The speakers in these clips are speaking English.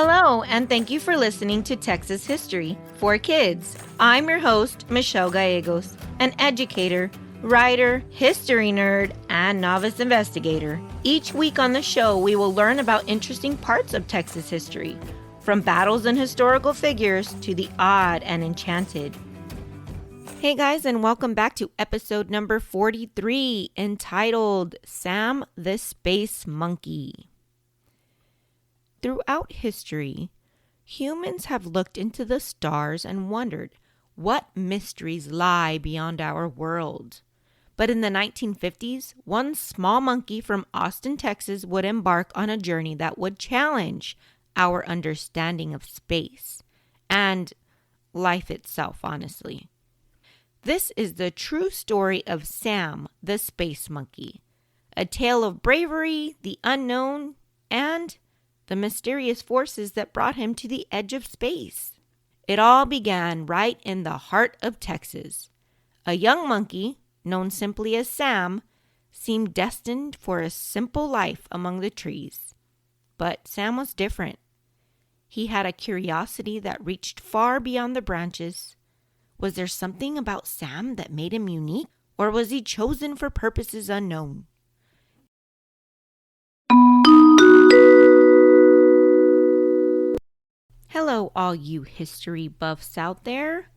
Hello, and thank you for listening to Texas History for Kids. I'm your host, Michelle Gallegos, an educator, writer, history nerd, and novice investigator. Each week on the show, we will learn about interesting parts of Texas history, from battles and historical figures to the odd and enchanted. Hey guys, and welcome back to episode number 43, entitled Sam the Space Monkey. Throughout history, humans have looked into the stars and wondered what mysteries lie beyond our world. But in the 1950s, one small monkey from Austin, Texas would embark on a journey that would challenge our understanding of space and life itself, honestly. This is the true story of Sam the Space Monkey, a tale of bravery, the unknown, and the mysterious forces that brought him to the edge of space. It all began right in the heart of Texas. A young monkey, known simply as Sam, seemed destined for a simple life among the trees. But Sam was different. He had a curiosity that reached far beyond the branches. Was there something about Sam that made him unique, or was he chosen for purposes unknown? Hello, all you history buffs out there.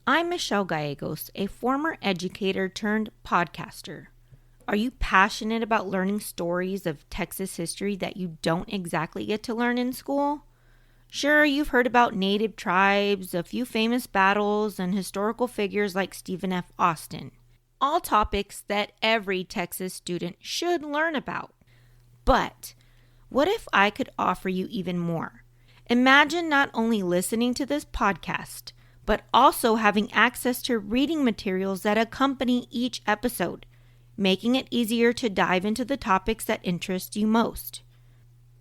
I'm Michelle Gallegos, a former educator turned podcaster. Are you passionate about learning stories of Texas history that you don't exactly get to learn in school? Sure, you've heard about native tribes, a few famous battles, and historical figures like Stephen F. Austin. All topics that every Texas student should learn about. But what if I could offer you even more? Imagine not only listening to this podcast, but also having access to reading materials that accompany each episode, making it easier to dive into the topics that interest you most.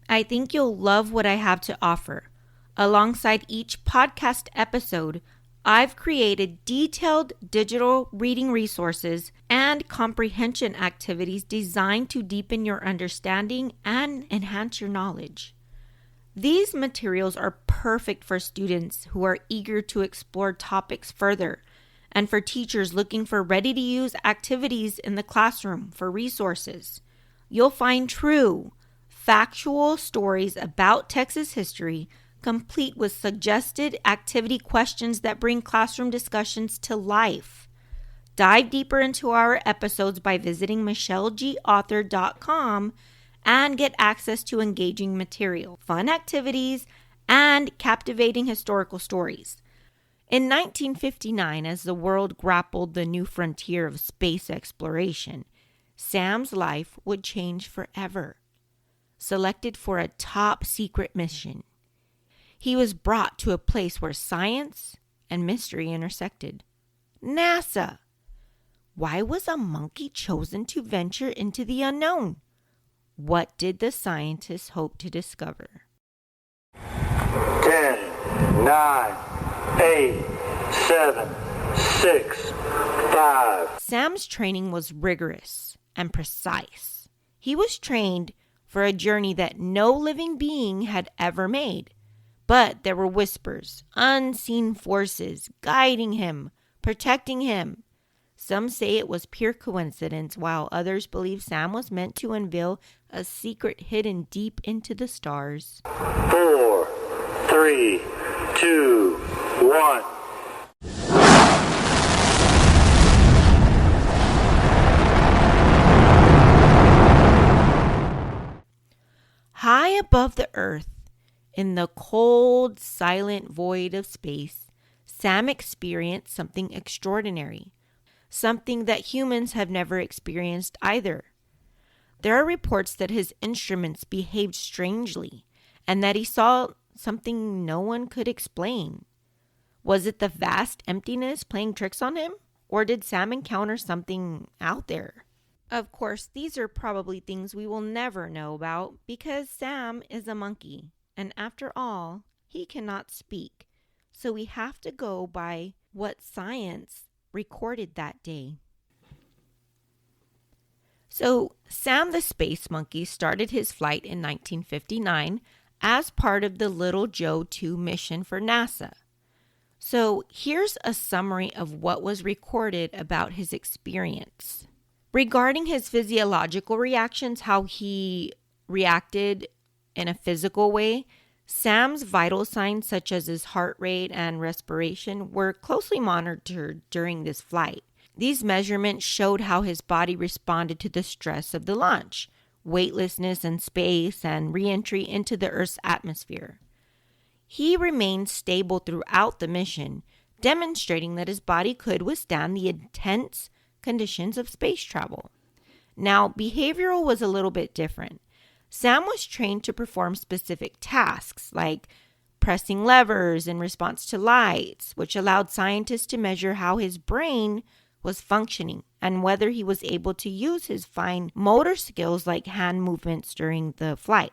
I think you'll love what I have to offer. Alongside each podcast episode, I've created detailed digital reading resources and comprehension activities designed to deepen your understanding and enhance your knowledge. These materials are perfect for students who are eager to explore topics further, and for teachers looking for ready-to-use activities in the classroom for resources. You'll find true, factual stories about Texas history, complete with suggested activity questions that bring classroom discussions to life. Dive deeper into our episodes by visiting michelleauthor.com and get access to engaging material, fun activities, and captivating historical stories. In 1959, as the world grappled the new frontier of space exploration, Sam's life would change forever. Selected for a top secret mission, he was brought to a place where science and mystery intersected. NASA. Why was a monkey chosen to venture into the unknown? What did the scientists hope to discover? 10, 9, 8, 7, 6, 5. Sam's training was rigorous and precise. He was trained for a journey that no living being had ever made. But there were whispers, unseen forces guiding him, protecting him. Some say it was pure coincidence, while others believe Sam was meant to unveil a secret hidden deep into the stars. 4, 3, 2, 1. High above the earth, in the cold, silent void of space, Sam experienced something extraordinary, something that humans have never experienced either. There are reports that his instruments behaved strangely and that he saw something no one could explain. Was it the vast emptiness playing tricks on him, or did Sam encounter something out there? Of course, these are probably things we will never know about because Sam is a monkey. And after all, he cannot speak. So we have to go by what science recorded that day. So Sam the Space Monkey started his flight in 1959 as part of the Little Joe 2 mission for NASA. So here's a summary of what was recorded about his experience. Regarding his physiological reactions, how he reacted in a physical way, Sam's vital signs such as his heart rate and respiration were closely monitored during this flight. These measurements showed how his body responded to the stress of the launch, weightlessness in space, and re-entry into the Earth's atmosphere. He remained stable throughout the mission, demonstrating that his body could withstand the intense conditions of space travel. Now, behavioral was a little bit different. Sam was trained to perform specific tasks like pressing levers in response to lights, which allowed scientists to measure how his brain was functioning and whether he was able to use his fine motor skills like hand movements during the flight.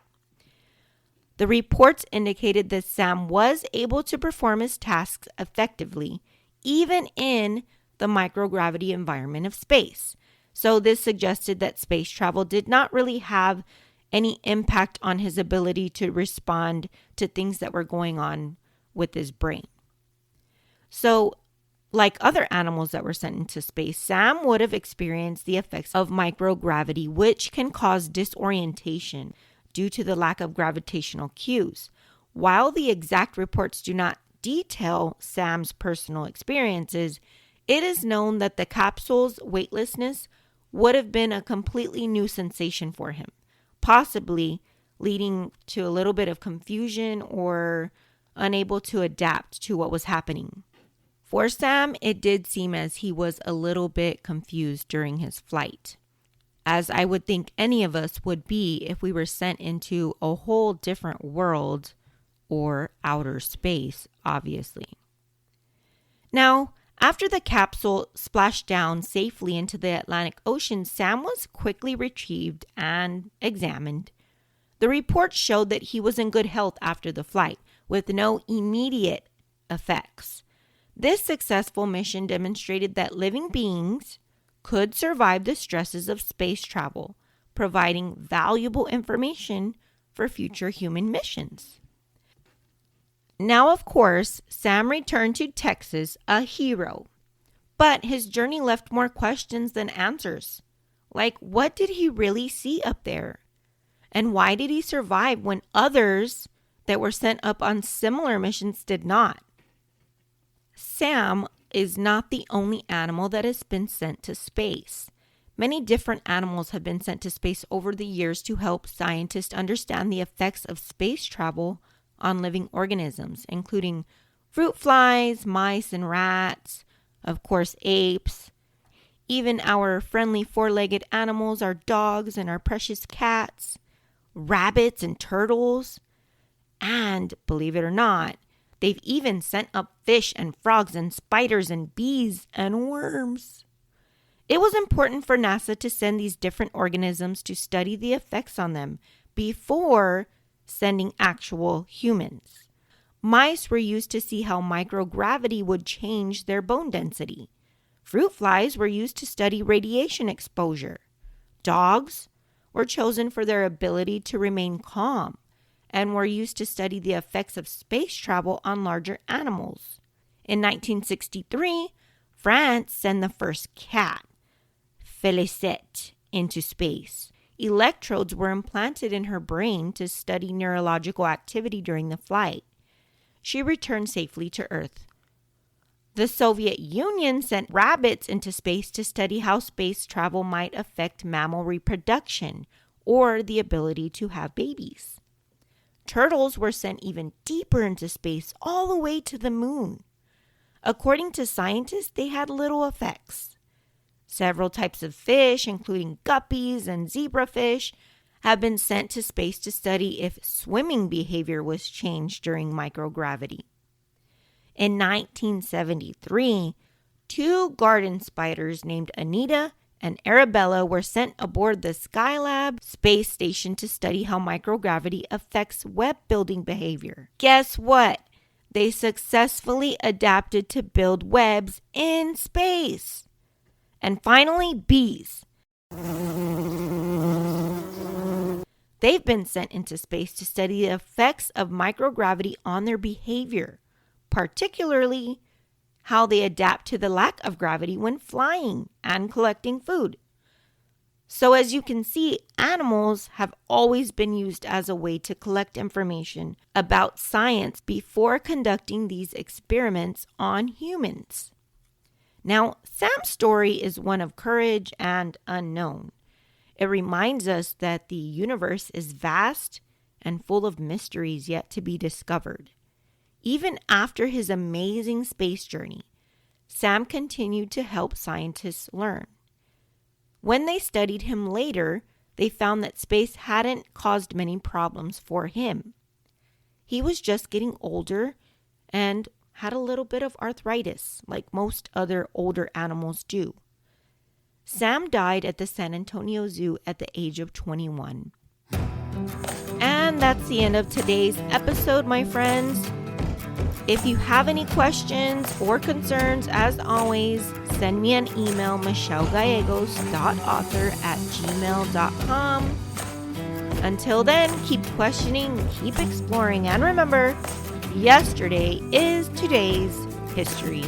The reports indicated that Sam was able to perform his tasks effectively, even in the microgravity environment of space. So this suggested that space travel did not really have any impact on his ability to respond to things that were going on with his brain. So, like other animals that were sent into space, Sam would have experienced the effects of microgravity, which can cause disorientation due to the lack of gravitational cues. While the exact reports do not detail Sam's personal experiences, it is known that the capsule's weightlessness would have been a completely new sensation for him, possibly leading to a little bit of confusion or unable to adapt to what was happening. For Sam, it did seem as he was a little bit confused during his flight, as I would think any of us would be if we were sent into a whole different world or outer space, obviously. Now, after the capsule splashed down safely into the Atlantic Ocean, Sam was quickly retrieved and examined. The report showed that he was in good health after the flight, with no immediate effects. This successful mission demonstrated that living beings could survive the stresses of space travel, providing valuable information for future human missions. Now, of course, Sam returned to Texas a hero, but his journey left more questions than answers. Like, what did he really see up there? And why did he survive when others that were sent up on similar missions did not? Sam is not the only animal that has been sent to space. Many different animals have been sent to space over the years to help scientists understand the effects of space travel on living organisms, including fruit flies, mice, and rats, of course, apes, even our friendly four-legged animals, our dogs and our precious cats, rabbits and turtles, and, believe it or not, they've even sent up fish and frogs and spiders and bees and worms. It was important for NASA to send these different organisms to study the effects on them before sending actual humans. Mice were used to see how microgravity would change their bone density. Fruit flies were used to study radiation exposure. Dogs were chosen for their ability to remain calm and were used to study the effects of space travel on larger animals. In 1963, France sent the first cat, Félicette, into space. Electrodes were implanted in her brain to study neurological activity during the flight. She returned safely to Earth. The Soviet Union sent rabbits into space to study how space travel might affect mammal reproduction or the ability to have babies. Turtles were sent even deeper into space, all the way to the moon. According to scientists, they had little effects. Several types of fish, including guppies and zebrafish, have been sent to space to study if swimming behavior was changed during microgravity. In 1973, 2 garden spiders named Anita and Arabella were sent aboard the Skylab space station to study how microgravity affects web building behavior. Guess what? They successfully adapted to build webs in space. And finally, bees. They've been sent into space to study the effects of microgravity on their behavior, particularly how they adapt to the lack of gravity when flying and collecting food. So as you can see, animals have always been used as a way to collect information about science before conducting these experiments on humans. Now, Sam's story is one of courage and unknown. It reminds us that the universe is vast and full of mysteries yet to be discovered. Even after his amazing space journey, Sam continued to help scientists learn. When they studied him later, they found that space hadn't caused many problems for him. He was just getting older and had a little bit of arthritis, like most other older animals do. Sam died at the San Antonio Zoo at the age of 21. And that's the end of today's episode, my friends. If you have any questions or concerns, as always, send me an email, michellegallegos.author@gmail.com. Until then, keep questioning, keep exploring, and remember, yesterday is today's history.